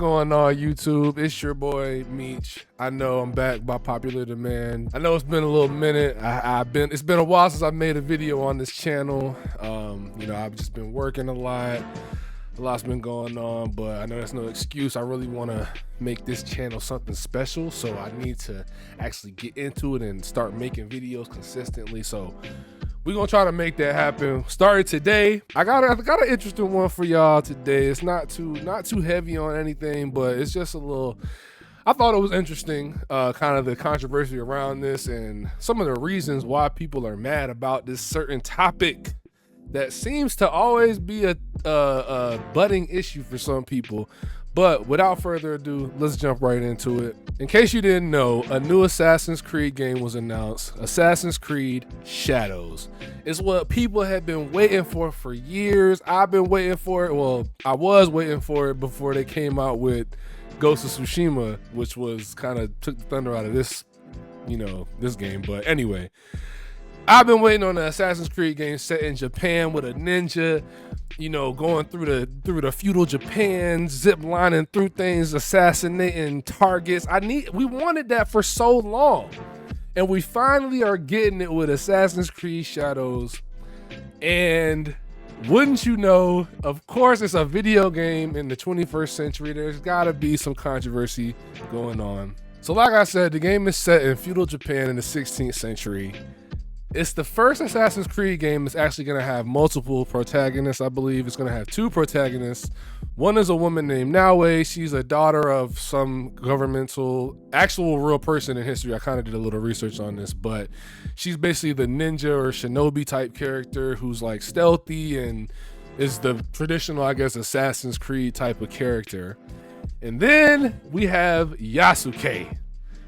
going on, YouTube? It's your boy Meech. I know I'm back by popular demand. I know it's been a little minute. It's been a while since I made a video on this channel. I've just been working a lot. A lot's been going on, but I know that's no excuse. I really want to make this channel something special, so I need to actually get into it and start making videos consistently. So we're gonna try to make that happen. Started today. I got an interesting one for y'all today. It's not too heavy on anything, but it's just a little. I thought it was interesting, kind of the controversy around this and some of the reasons why people are mad about this certain topic that seems to always be a budding issue for some people. But without further ado, let's jump right into it. In case you didn't know, a new Assassin's Creed game was announced. Assassin's Creed Shadows. It's what people have been waiting for years. I've been waiting for it. Well, I was waiting for it before they came out with Ghost of Tsushima, which was kind of took the thunder out of this game. But anyway, I've been waiting on an Assassin's Creed game set in Japan with a ninja, going through the feudal Japan, zip lining through things, assassinating targets. We wanted that for so long, and we finally are getting it with Assassin's Creed Shadows. And wouldn't you know, of course, it's a video game in the 21st century. There's gotta be some controversy going on. So like I said, the game is set in feudal Japan in the 16th century. It's the first Assassin's Creed game that's actually going to have multiple protagonists. I believe it's going to have two protagonists. One is a woman named Naoe. She's a daughter of some actual real person in history. I kind of did a little research on this, but she's basically the ninja or shinobi type character who's like stealthy and is the traditional, I guess, Assassin's Creed type of character. And then we have Yasuke,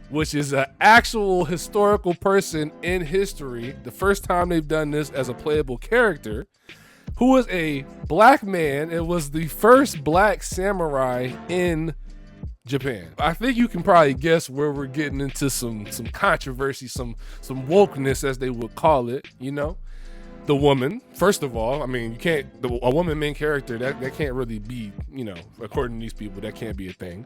which is an actual historical person in history. The first time they've done this as a playable character, who is a black man. It was the first black samurai in Japan. I think you can probably guess where we're getting into some controversy, some wokeness, as they would call it, The woman, first of all, I mean, a woman main character, that can't really be, according to these people, that can't be a thing.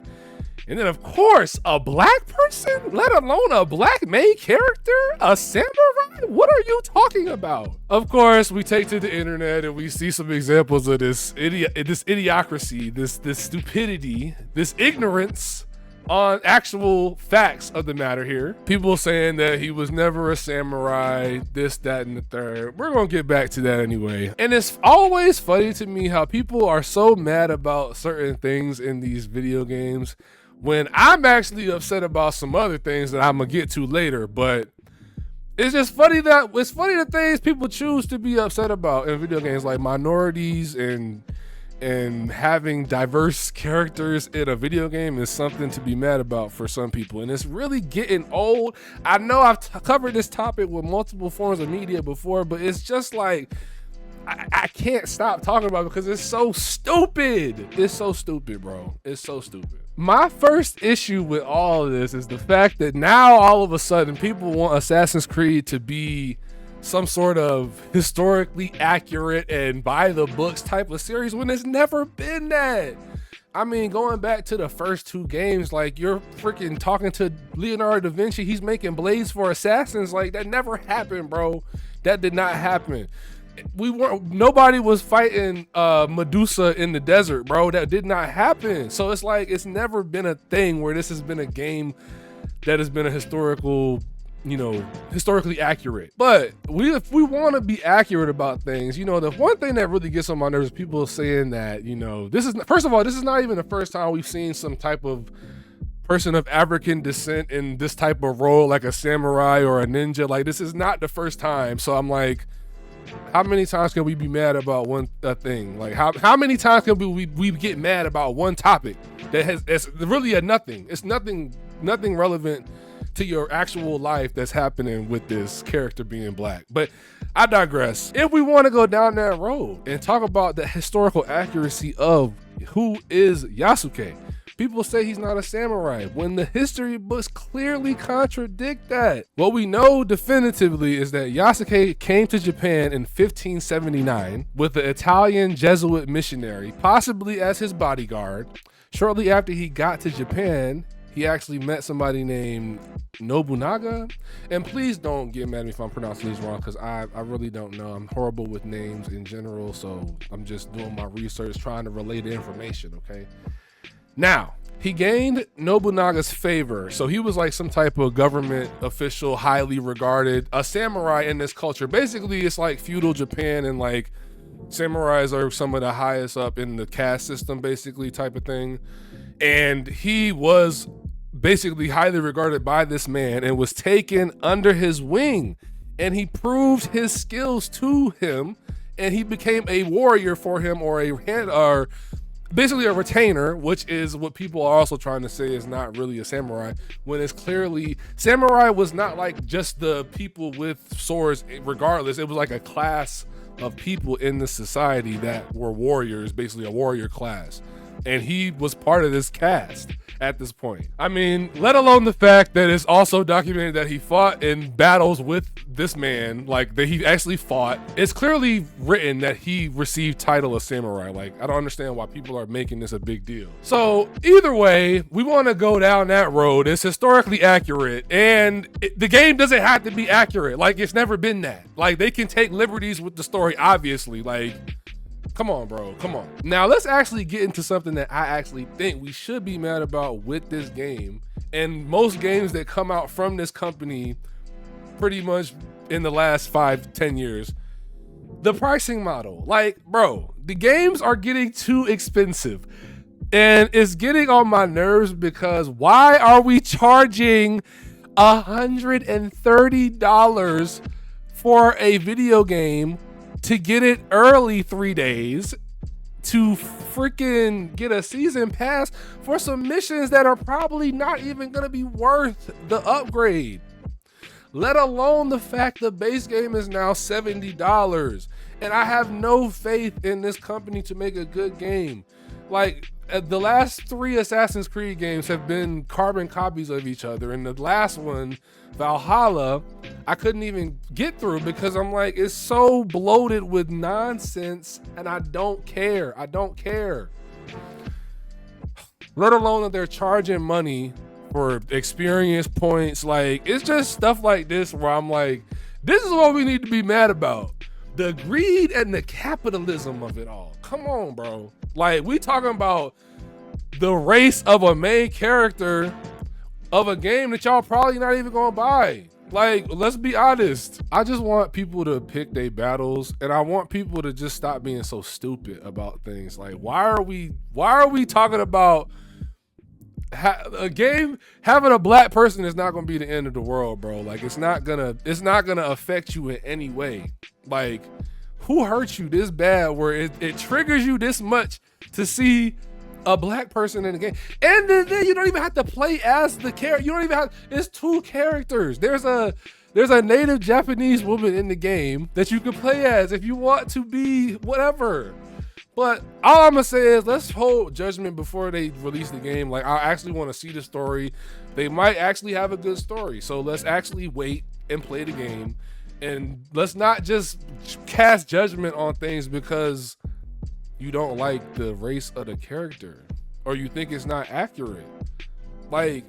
And then, of course, a black person, let alone a black main character, a samurai? What are you talking about? Of course, we take to the internet and we see some examples of this idiocracy, this stupidity, this ignorance on actual facts of the matter here. People saying that he was never a samurai, this, that, and the third. We're gonna get back to that anyway. And it's always funny to me how people are so mad about certain things in these video games when I'm actually upset about some other things that I'm gonna get to later. But it's just funny the things people choose to be upset about in video games, like minorities and having diverse characters in a video game is something to be mad about for some people. And it's really getting old. I know I've covered this topic with multiple forms of media before, but it's just like, I can't stop talking about it because it's so stupid. It's so stupid, bro. It's so stupid. My first issue with all of this is the fact that now all of a sudden people want Assassin's Creed to be some sort of historically accurate and by the books type of series when it's never been that. I mean, going back to the first two games, like you're freaking talking to Leonardo da Vinci, he's making blades for assassins. Like that never happened, bro. That did not happen. Nobody was fighting Medusa in the desert, bro. That did not happen. So it's like, it's never been a thing where this has been a game that has been a historically accurate. But if we want to be accurate about things, the one thing that really gets on my nerves is people saying that, this is not even the first time we've seen some type of person of African descent in this type of role, like a samurai or a ninja. Like, this is not the first time. So I'm like, how many times can we be mad about one thing? Like, how many times can we get mad about one topic that's really a nothing? It's nothing relevant to your actual life that's happening with this character being black. But I digress. If we want to go down that road and talk about the historical accuracy of who is Yasuke, people say he's not a samurai when the history books clearly contradict that. What we know definitively is that Yasuke came to Japan in 1579 with an Italian Jesuit missionary, possibly as his bodyguard, Shortly after he got to Japan, he actually met somebody named Nobunaga. And please don't get mad at me if I'm pronouncing these wrong, because I really don't know. I'm horrible with names in general, so I'm just doing my research, trying to relay the information, okay? Now, he gained Nobunaga's favor. So he was like some type of government official, highly regarded, a samurai in this culture. Basically, it's like feudal Japan, and like samurais are some of the highest up in the caste system, basically, type of thing. And he was basically highly regarded by this man and was taken under his wing, and he proved his skills to him, and he became a warrior for him, or a head, or basically a retainer, which is what people are also trying to say is not really a samurai, when it's clearly samurai was not like just the people with swords regardless. It was like a class of people in the society that were warriors, basically a warrior class. And he was part of this cast at this point. I mean, let alone the fact that it's also documented that he fought in battles with this man, like that he actually fought. It's clearly written that he received title of samurai. Like, I don't understand why people are making this a big deal. So either way, we want to go down that road. It's historically accurate, and the game doesn't have to be accurate. Like, it's never been that. Like, they can take liberties with the story, obviously. Like, come on, bro, come on. Now let's actually get into something that I actually think we should be mad about with this game, and most games that come out from this company pretty much in the last 5-10 years. The pricing model. Like, bro, the games are getting too expensive, and it's getting on my nerves, because why are we charging $130 for a video game to get it early 3 days, to freaking get a season pass for some missions that are probably not even gonna be worth the upgrade? Let alone the fact the base game is now $70. And I have no faith in this company to make a good game. Like, the last 3 Assassin's Creed games have been carbon copies of each other, and the last one, Valhalla, I couldn't even get through because I'm like, it's so bloated with nonsense, and I don't care. I don't care. Let alone that they're charging money for experience points. Like, it's just stuff like this where I'm like, this is what we need to be mad about. The greed and the capitalism of it all. Come on, bro. Like, we talking about the race of a main character of a game that y'all probably not even gonna buy. Like, let's be honest. I just want people to pick their battles, and I want people to just stop being so stupid about things. Like, why are we talking about a game having a black person is not gonna be the end of the world, bro? Like, it's not gonna affect you in any way. Like, who hurt you this bad where it triggers you this much to see a black person in the game? And then you don't even have to play as the character. You don't even have, it's 2 characters. There's a native Japanese woman in the game that you can play as if you want to be whatever. But all I'm gonna say is, let's hold judgment before they release the game. Like, I actually want to see the story. They might actually have a good story. So let's actually wait and play the game. And let's not just cast judgment on things because you don't like the race of the character or you think it's not accurate. Like,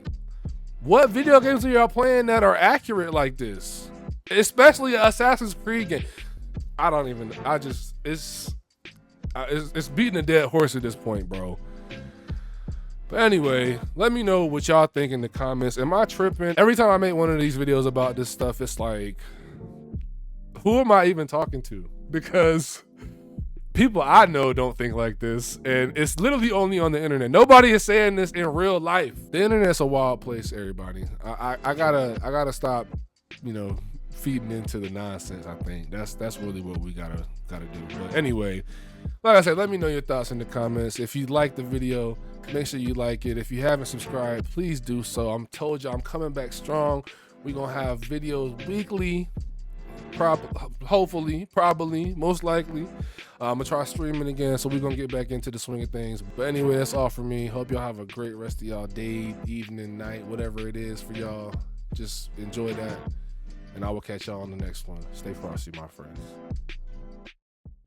what video games are y'all playing that are accurate like this? Especially an Assassin's Creed game. It's beating a dead horse at this point, bro. But anyway, let me know what y'all think in the comments. Am I tripping? Every time I make one of these videos about this stuff, it's like, who am I even talking to? Because people I know don't think like this, and it's literally only on the internet. Nobody is saying this in real life. The internet's a wild place, everybody. I gotta stop, feeding into the nonsense. I think that's really what we gotta do. But anyway, like I said, let me know your thoughts in the comments. If you like the video, make sure you like it. If you haven't subscribed, please do so. I'm told you I'm coming back strong. We're gonna have videos weekly. Hopefully, probably, most likely. I'm gonna try streaming again, so we're gonna get back into the swing of things. But anyway, that's all for me. Hope y'all have a great rest of y'all day, evening, night, whatever it is for y'all. Just enjoy that, and I will catch y'all on the next one. Stay frosty, my friends.